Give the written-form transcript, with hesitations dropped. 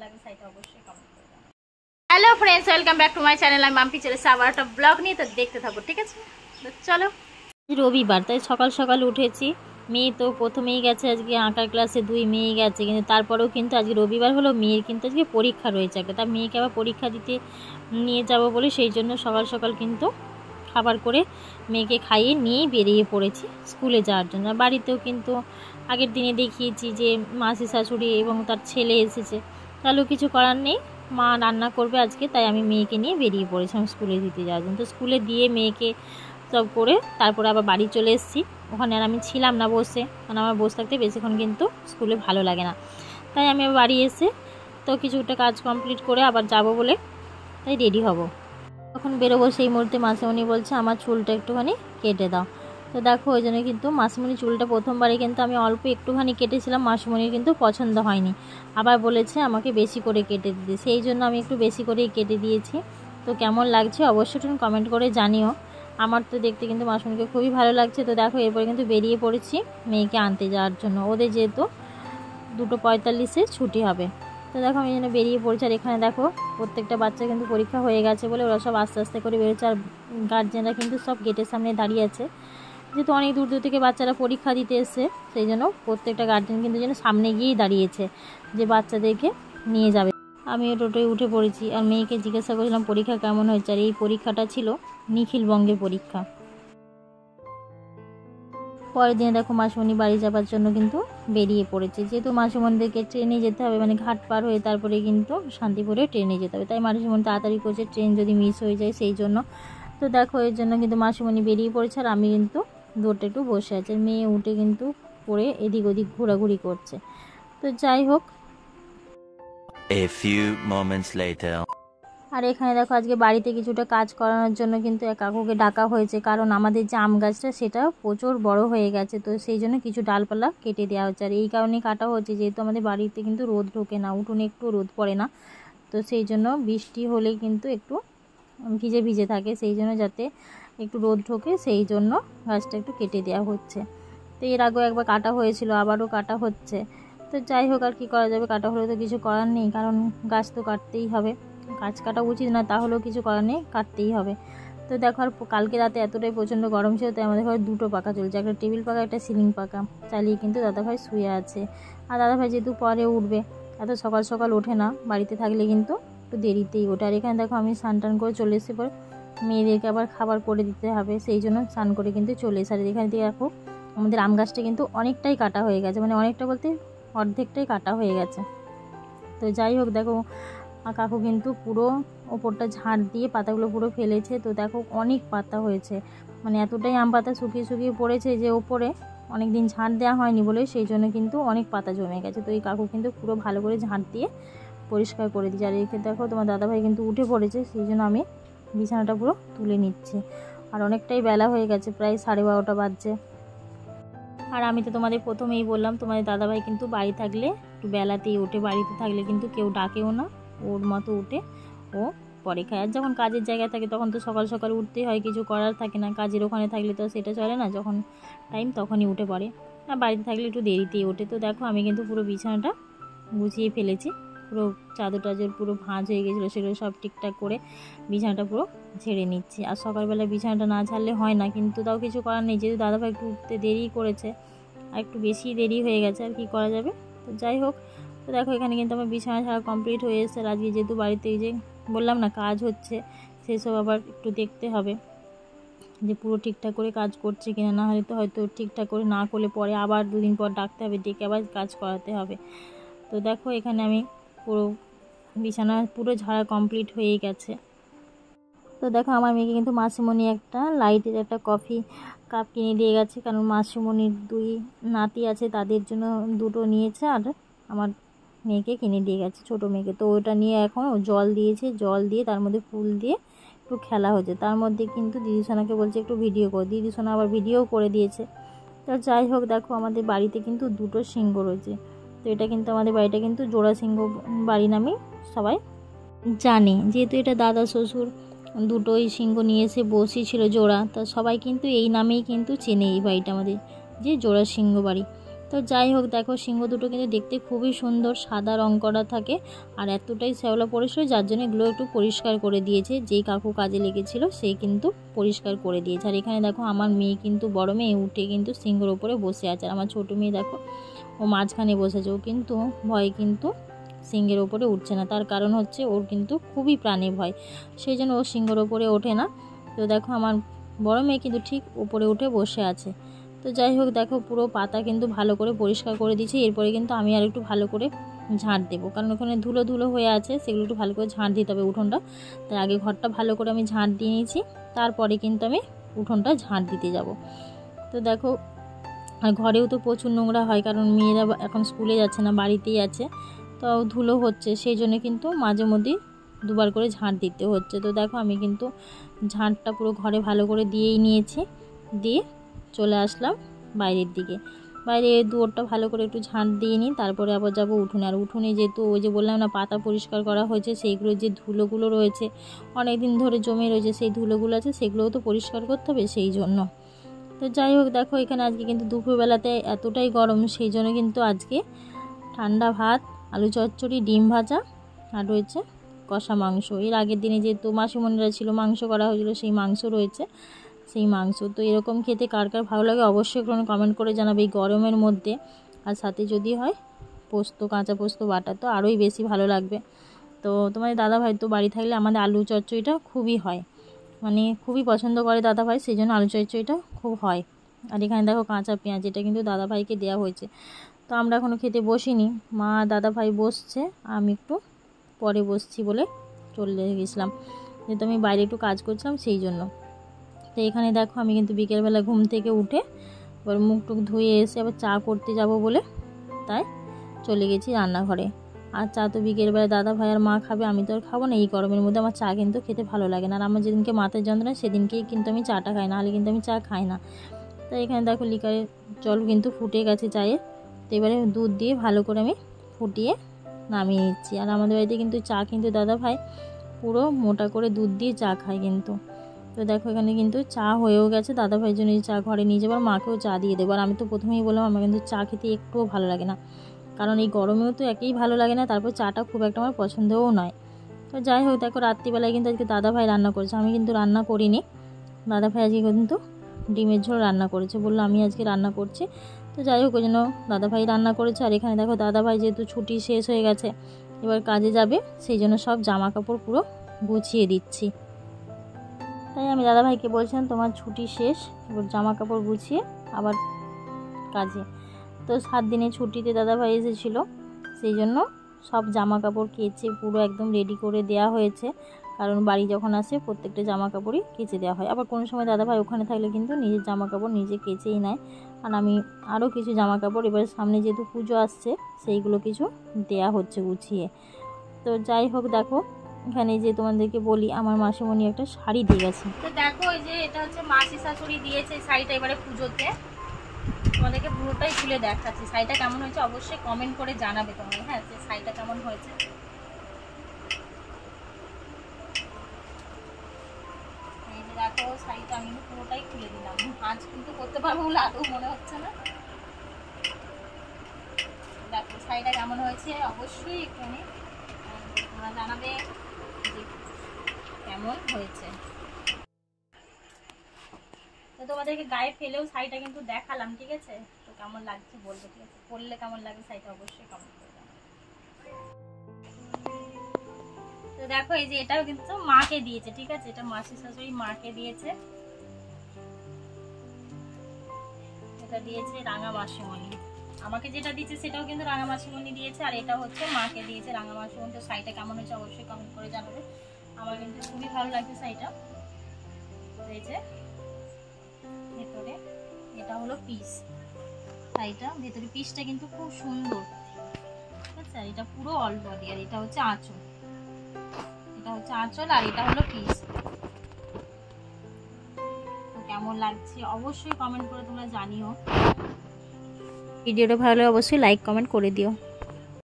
লাগে সেটা অবশ্যই কমেন্ট করে দাও। Hello friends, welcome back to my channel. আমি মাম্পি চলে এসেছি আবার একটা ব্লগ নিয়ে, তো দেখতে থাকো, ঠিক আছে? তো চলো। রবিবার, তাই সকাল সকাল উঠেছি। মেয়ে তো প্রথমেই গেছে আজকে আঁকার ক্লাসে, 2 মেয়ে গেছে, কিন্তু তারপরেও কিন্তু আজকে রবিবার হলো, মেয়ের কিন্তু আজকে পরীক্ষা রয়েছে একটা। তার মেয়েকে আবার পরীক্ষা দিতে নিয়ে যাব বলে সেই জন্য সকাল সকাল কিন্তু খাবার করে মেয়েকে খাইয়ে নিয়েই বেরিয়ে পড়েছি স্কুলে যাওয়ার জন্য। বাড়িতেও কিন্তু আগের দিনে দেখিয়েছি যে মাসি শাশুড়ি এবং তার ছেলে এসেছে, তাহলেও কিছু করার নেই, মা রান্না করবে আজকে, তাই আমি মেয়েকে নিয়ে বেরিয়ে পড়েছিলাম স্কুলে দিতে যাওয়ার জন্য। তো স্কুলে দিয়ে মেয়েকে সব করে তারপরে আবার বাড়ি চলে এসেছি। ওখানে আর আমি ছিলাম না বসে, কারণ আমার বসে থাকতে বেশিক্ষণ কিন্তু স্কুলে ভালো লাগে না, তাই আমি আবার বাড়ি এসে তো কিছুটা কাজ কমপ্লিট করে আবার যাব বলে তাই রেডি হব। তখন বেরোবো, সেই মুহূর্তে মাসিমণি বলছে আমার চুলটা একটুখানি কেটে দাও। তো দেখো ওই জন্য কিন্তু মাসিমণি চুলটা প্রথমবারে কিন্তু আমি অল্প একটুখানি কেটেছিলাম, মাসিমণির কিন্তু পছন্দ হয়নি, আবার বলেছে আমাকে বেশি করে কেটে দিতে, সেই জন্য আমি একটু বেশি করেই কেটে দিয়েছি। তো কেমন লাগছে অবশ্যই তুমি কমেন্ট করে জানিও। আমার তো দেখতে কিন্তু মাসিমণিকে খুবই ভালো লাগছে। তো দেখো এরপরে কিন্তু বেরিয়ে পড়েছি মেয়েকে আনতে যাওয়ার জন্য, ওদের যেহেতু 2:45-এ ছুটি হবে। তো দেখো আমি যেন বেরিয়ে পড়ছি। আর এখানে দেখো প্রত্যেকটা বাচ্চা কিন্তু পরীক্ষা হয়ে গেছে বলে ওরা সব আস্তে আস্তে করে বেরোচ্ছে, আর গার্জেনরা কিন্তু সব গেটের সামনে দাঁড়িয়ে আছে, যেহেতু অনেক দূর দূর থেকে বাচ্চারা পরীক্ষা দিতে এসছে, সেই জন্য প্রত্যেকটা গার্জেন কিন্তু যেন সামনে গিয়েই দাঁড়িয়েছে যে বাচ্চাদেরকে নিয়ে যাবে। আমিও টোটোয় উঠে পড়েছি, আর মেয়েকে জিজ্ঞাসা করেছিলাম পরীক্ষা কেমন হয়েছে, আর এই পরীক্ষাটা ছিল নিখিলবঙ্গের পরীক্ষা। পরের দিনে দেখো মাসিমণি বাড়ি যাবার জন্য কিন্তু বেরিয়ে পড়েছে, যেহেতু মাসিমণিদেরকে ট্রেনে যেতে হবে, মানে ঘাট পার হয়ে তারপরে কিন্তু শান্তিপুরে ট্রেনে যেতে হবে, তাই মাসিমণি তাড়াতাড়ি করছে ট্রেন যদি মিস হয়ে যায় সেই জন্য। তো দেখো এর জন্য কিন্তু মাসিমণি বেরিয়ে পড়েছে, আর আমি কিন্তু দৌড়টা একটু বসে আছে। মেয়ে উঠে কিন্তু পড়ে এদিক ওদিক ঘোরাঘুরি করছে। তো যাই হোক, A few moments later. আর এখানে দেখো আজকে বাড়িতে কিছুটা কাজ করানোর জন্য কিন্তু এক কাকুকে ডাকা হয়েছে, কারণ আমাদের যে আম গাছটা সেটা প্রচুর বড় হয়ে গেছে, তো সেই জন্য কিছু ডালপালা কেটে দেওয়া হচ্ছে। আর এই কারণেই কাটা হচ্ছে, যেহেতু আমাদের বাড়িতে কিন্তু রোদ ঢোকে না, উঠোনে একটু রোদ পড়ে না, তো সেই জন্য বৃষ্টি হলে কিন্তু একটু ভিজে ভিজে থাকে, সেই জন্য যাতে একটু রোদ ঢোকে সেই জন্য গাছটা একটু কেটে দেওয়া হচ্ছে। তো এর আগেও একবার কাটা হয়েছিল, আবারও কাটা হচ্ছে। তো যাই হোক, আর কী করা যাবে, কাটা হলে তো কিছু করার নেই, কারণ গাছ তো কাটতেই হবে। গাছ কাটা উচিত না, তাহলেও কিছু করার নেই, কাটতেই হবে। তো দেখো আর কালকে রাতে এতটাই প্রচণ্ড গরম ছিল, তাই আমাদের ঘরে 2টো পাখা চলছে, একটা টেবিল পাখা একটা সিলিং পাখা চালিয়ে কিন্তু দাদাভাই শুয়ে আছে। আর দাদাভাই যেহেতু পরে উঠবে, এত সকাল সকাল ওঠে না, বাড়িতে থাকলে কিন্তু একটু দেরিতেই ওঠে। আর এখানে দেখো আমি স্নান টান করে চলে এসে পরে মেয়েদেরকে আবার খাবার করে দিতে হবে, সেই জন্য স্নান করে কিন্তু চলে এসে। আর এখানে দিয়ে দেখো আমাদের আম গাছটা কিন্তু অনেকটাই কাটা হয়ে গেছে, মানে অনেকটা বলতে অর্ধেকটাই কাটা হয়ে গেছে। তো যাই হোক, দেখো কাকু কিন্তু পুরো ওপরটা ঝাড় দিয়ে পাতাগুলো পুরো ফেলেছে। তো দেখো অনেক পাতা হয়েছে, মানে এতটাই আম পাতা শুকিয়ে শুকিয়ে পড়েছে যে ওপরে অনেক দিন ঝাড় দেওয়া হয়নি বলে সেই জন্য কিন্তু অনেক পাতা জমে গেছে। তো এই কাকু কিন্তু পুরো ভালো করে ঝাড় দিয়ে পরিষ্কার করে দিচ্ছে। আর এখানে দেখো তোমার দাদাভাই কিন্তু উঠে পড়েছে, সেই জন্য আমি বিছানাটা পুরো তুলে নিচ্ছি। আর অনেকটাই বেলা হয়ে গেছে, প্রায় 12:30 বাজছে। আর আমি তো তোমাদের প্রথমেই বললাম, তোমাদের দাদাভাই কিন্তু বাড়ি থাকলে একটু বেলাতেই ওঠে, বাড়িতে থাকলে কিন্তু কেউ ডাকেও না, ওর মতো উঠে ও পরে খায়। আর যখন কাজের জায়গায় থাকে তখন তো সকাল সকাল উঠতেই হয়, কিছু করার থাকে না, কাজের ওখানে থাকলে তো সেটা চলে না, যখন টাইম তখনই উঠে পড়ে। আর বাড়িতে থাকলে একটু দেরিতেই ওঠে। তো দেখো আমি কিন্তু পুরো বিছানাটা গুছিয়ে ফেলেছি, পুরো চাদর টাদর পুরো ভাঁজ হয়ে গেছিলো, সেগুলো সব ঠিকঠাক করে বিছানাটা পুরো ঝেড়ে নিচ্ছি। আর সকালবেলা বিছানাটা না ঝাড়লে হয় না, কিন্তু তাও কিছু করার নেই, যেহেতু দাদাভাই একটু উঠতে দেরি করেছে, আর একটু বেশি দেরি হয়ে গেছে, আর কি করা যাবে। তো যাই হোক, তো দেখো এখানে কিন্তু আমার বিছানা ছাড়া কমপ্লিট হয়ে এসেছে। আর আজকে যেহেতু বাড়িতে এই যে বললাম না কাজ হচ্ছে, সেসব আবার একটু দেখতে হবে যে পুরো ঠিকঠাক করে কাজ করছে কিনা, না হলে তো হয়তো ঠিকঠাক করে না করলে পরে আবার 2 দিন পর ডাকতে হবে, ডেকে আবার কাজ করাতে হবে। তো দেখো এখানে আমি পুরো বিছানা পুরো ঝাড়া কমপ্লিট হয়ে গেছে। তো দেখো আমার মেয়েকে কিন্তু মাসিমণি একটা লাইটের একটা কফি কাপ কিনে দিয়ে গেছে, কারণ মাসিমণির 2 নাতি আছে, তাদের জন্য 2টো নিয়েছে, আর আমার মেয়েকে কিনে দিয়ে গেছে, ছোটো মেয়েকে। তো ওটা নিয়ে এখন জল দিয়েছে, জল দিয়ে তার মধ্যে ফুল দিয়ে একটু খেলা হচ্ছে। তার মধ্যে কিন্তু দিদি সোনাকে বলছে একটু ভিডিও কর, দিদি সোনা আবার ভিডিও করে দিয়েছে। তো যাই হোক, দেখো আমাদের বাড়িতে কিন্তু 2টো সিংহ রয়েছে। তো এটা কিন্তু আমাদের বাড়িটা কিন্তু জোড়া সিংহ বাড়ি নামে সবাই জানে, যেহেতু এটা দাদা শ্বশুর 2টোই সিংহ নিয়ে এসে বসেছিল জোড়া, তা সবাই কিন্তু এই নামেই কিন্তু চেনে এই বাড়িটা আমাদের, যে জোড়া সিংহ বাড়ি। তো যাই হোক, দেখো সিংহ দুটো কিন্তু দেখতে খুবই সুন্দর, সাদা রং করা থাকে আর এতটাই শ্যাওলা পড়েছিল যার জন্য এগুলো একটু পরিষ্কার করে দিয়েছে। যেই কাকু কাজে লেগেছিল সেই কিন্তু পরিষ্কার করে দিয়েছে। আর এখানে দেখো আমার মেয়ে কিন্তু, বড় মেয়ে উঠে কিন্তু সিংহের ওপরে বসে আছে। আর আমার ছোটো মেয়ে দেখো ও মাঝখানে বসেছে। ও কিন্তু ভয় কিন্তু সিংহের ওপরে উঠছে না, তার কারণ হচ্ছে ওর কিন্তু খুবই প্রাণে ভয়, সেই জন্য ও সিংহের ওপরে ওঠে না। তো দেখো আমার বড় মেয়ে কিন্তু ঠিক উপরে উঠে বসে আছে। তো যাই হোক, দেখো পুরো পাতা কিন্তু ভালো করে পরিষ্কার করে দিয়েছি। এরপরে কিন্তু আমি আর একটু ভালো করে ঝাঁট দেবো, কারণ ওখানে ধুলো ধুলো হয়ে আছে, সেগুলো একটু ভালো করে ঝাঁট দিতে হবে উঠোনটা। তাই আগে ঘরটা ভালো করে আমি ঝাঁট দিয়ে নিয়েছি, তারপরে কিন্তু আমি উঠোনটা ঝাঁট দিতে যাব। তো দেখো, আর ঘরেও তো প্রচুর নোংরা হয়, কারণ মেয়েরা এখন স্কুলে যাচ্ছে না, বাড়িতেই আছে, তো ধুলো হচ্ছে, সেই জন্য কিন্তু মাঝে মধ্যেই দুবার করে ঝাঁট দিতে হচ্ছে। তো দেখো আমি কিন্তু ঝাঁটটা পুরো ঘরে ভালো করে দিয়েই নিয়েছি, দিয়ে চলে আসলাম বাইরের দিকে। বাইরে দুয়ারটা ভালো করে একটু ঝাঁট দিয়ে নিই, তারপরে আবার যাব উঠোনে। আর উঠোনে যেহেতু ওই যে বললাম না পাতা পরিষ্কার করা হয়েছে, সেইগুলো যে ধুলোগুলো রয়েছে অনেক দিন ধরে জমে রয়েছে, সেই ধুলোগুলো আছে সেগুলোও তো পরিষ্কার করতে হবে, সেই জন্য। তো যাই হোক, দেখো এখানে আজকে কিন্তু দুপুরবেলাতে এতটাই গরম, সেই জন্য কিন্তু আজকে ঠান্ডা ভাত, আলু চচ্চড়ি, ডিম ভাজা আর রয়েছে কষা মাংস। এর আগের দিনে যেহেতু মাসিমণিরা ছিল, মাংস করা হয়েছিল, সেই মাংস রয়েছে, সেই মাংস। তো এরকম খেতে কার কার ভালো লাগে অবশ্যই কোনো কমেন্ট করে জানাবে এই গরমের মধ্যে। আর সাথে যদি হয় পোস্ত, কাঁচা পোস্ত বাটা, তো আরোই বেশি ভালো লাগবে। তো তোমাদের দাদাভাই তো বাড়ি থাকলে আমাদের আলু চচ্চড়িটা খুবই হয়, মানে খুবই পছন্দ করে দাদাভাই, সেই জন্য আলু চচ্চড়িটা খুব হয়। আর এখানে দেখো কাঁচা পেঁয়াজ, এটা কিন্তু দাদাভাইকে দেওয়া হয়েছে। তো আমরা এখনও খেতে বসিনি, মা দাদাভাই বসছে, আমি একটু পরে বসছি বলে চলে গেছিলাম, যেহেতু আমি বাইরে একটু কাজ করছিলাম সেই জন্য। তো এখানে দেখো আমি কিন্তু বিকেলবেলা ঘুম থেকে উঠে এবার মুখ টুক ধুয়ে এসে আবার চা করতে যাব বলে তাই চলে গেছি রান্নাঘরে। আর চা তো বিকেলবেলা দাদা ভাই আর মা খাবে, আমি তো আর খাবো না, এই গরমের মধ্যে আমার চা কিন্তু খেতে ভালো লাগে না। আর আমার যেদিনকে মাথার যন্ত্রণা সেদিনকেই কিন্তু আমি চাটা খাই না, হলে কিন্তু আমি চা খাই না। তো এখানে দেখো লিকারের জল কিন্তু ফুটে গেছে চায়ে, তো এবারে দুধ দিয়ে ভালো করে আমি ফুটিয়ে নামিয়ে নিচ্ছি। আর আমাদের বাড়িতে কিন্তু চা কিন্তু দাদা ভাই পুরো মোটা করে দুধ দিয়ে চা খায় কিন্তু। তো দেখো এখানে কিন্তু চা হয়েও গেছে, দাদা ভাইয়ের জন্য চা ঘরে নিয়ে যাবার, মাকেও চা দিয়ে দেবো। আর আমি তো প্রথমেই বললাম আমার কিন্তু চা খেতে একটুও ভালো লাগে না, কারণ এই গরমেও তো একেই ভালো লাগে না, তারপর চাটা খুব একটা আমার পছন্দও নয়। তো যাই হোক, দেখো রাত্রিবেলায় কিন্তু আজকে দাদা ভাই রান্না করেছে, আমি কিন্তু রান্না করিনি। দাদা ভাই আজকে কিন্তু ডিমের ঝোল রান্না করেছে, বললো আমি আজকে রান্না করছি। তো যাই হোক, ওই জন্য দাদা ভাই রান্না করেছে। আর এখানে দেখো দাদা ভাই যেহেতু ছুটি শেষ হয়ে গেছে, এবার কাজে যাবে, সেই জন্য সব জামা কাপড় পুরো গুছিয়ে দিচ্ছি। তাই আমি দাদাভাইকে বলছিলাম তোমার ছুটি শেষ, এবার জামা কাপড় গুছিয়ে আবার কাজে। তো 7 দিনের ছুটিতে দাদাভাই এসেছিলো, সেই জন্য সব জামা কাপড় কেচে পুরো একদম রেডি করে দেওয়া হয়েছে, কারণ বাড়ি যখন আসে প্রত্যেকটা জামা কাপড়ই কেচে দেওয়া হয়। আবার কোনো সময় দাদাভাই ওখানে থাকলে কিন্তু নিজের জামা কাপড় নিজে কেচেই নেয়। আর আমি আরও কিছু জামা কাপড় এবার সামনে যেহেতু পুজো আসছে সেইগুলো কিছু দেয়া হচ্ছে গুছিয়ে। তো যাই হোক, দেখো এখানে যে তোমাদেরকে বলি আমার মাসিমণি একটা শাড়ি দিয়ে গেছে। তো দেখো এই যে এটা হচ্ছে মাসি শাশুড়ি দিয়েছে শাড়িটা এবারে পুজোতে, তোমাদেরকে পুরোটাই খুলে দেখাচ্ছি। শাড়িটা কেমন হয়েছে অবশ্যই কমেন্ট করে জানাবে তোমরা, হ্যাঁ, যে শাড়িটা কেমন হয়েছে। এই যে দেখো শাড়িটা আমি পুরোটাই খুলে দিলাম, আজ কিন্তু করতে পারবো বলে আদৌ মনে হচ্ছে না। দেখো শাড়িটা কেমন হয়েছে অবশ্যই এখানে তোমরা জানাবে যে কেমন হয়েছে। তো তোমাদেরকে গায়ে ফেলেও শাড়িটা কিন্তু দেখালাম, ঠিক আছে? তো কেমন লাগছে বলবে, ঠিক আছে? পরলে কেমন লাগে শাড়িটা অবশ্যই কমেন্ট করে জানাবে। তো দেখো এই যে এটাও কিন্তু মাকে দিয়েছে, ঠিক আছে? এটা মাসি শাশুড়ি মাকে দিয়েছে, এটা দিয়েছে রাঙা মাসিমণি। আমাকে যেটা দিয়েছে সেটাও কিন্তু রাঙা মাসিমণি দিয়েছে, আর এটা হচ্ছে মাকে দিয়েছে রাঙা মাসিমণি। তো শাড়িটা কেমন হয়েছে অবশ্যই কমেন্ট করে জানাবে। আমার কিন্তু খুবই ভালো লাগছে শাড়িটা। এই যে ভেতরে এটা হলো পিস, শাড়িটা ভেতরে পিসটা কিন্তু খুব সুন্দর, ঠিক আছে? আর এটা পুরো অল বডি, আর এটা হচ্ছে আঁচল, এটা হচ্ছে আঁচল, আর এটা হলো পিস। তো কেমন লাগছে অবশ্যই কমেন্ট করে তোমরা জানিও। ভিডিওটা ভালো লাগলে অবশ্যই লাইক কমেন্ট করে দিও।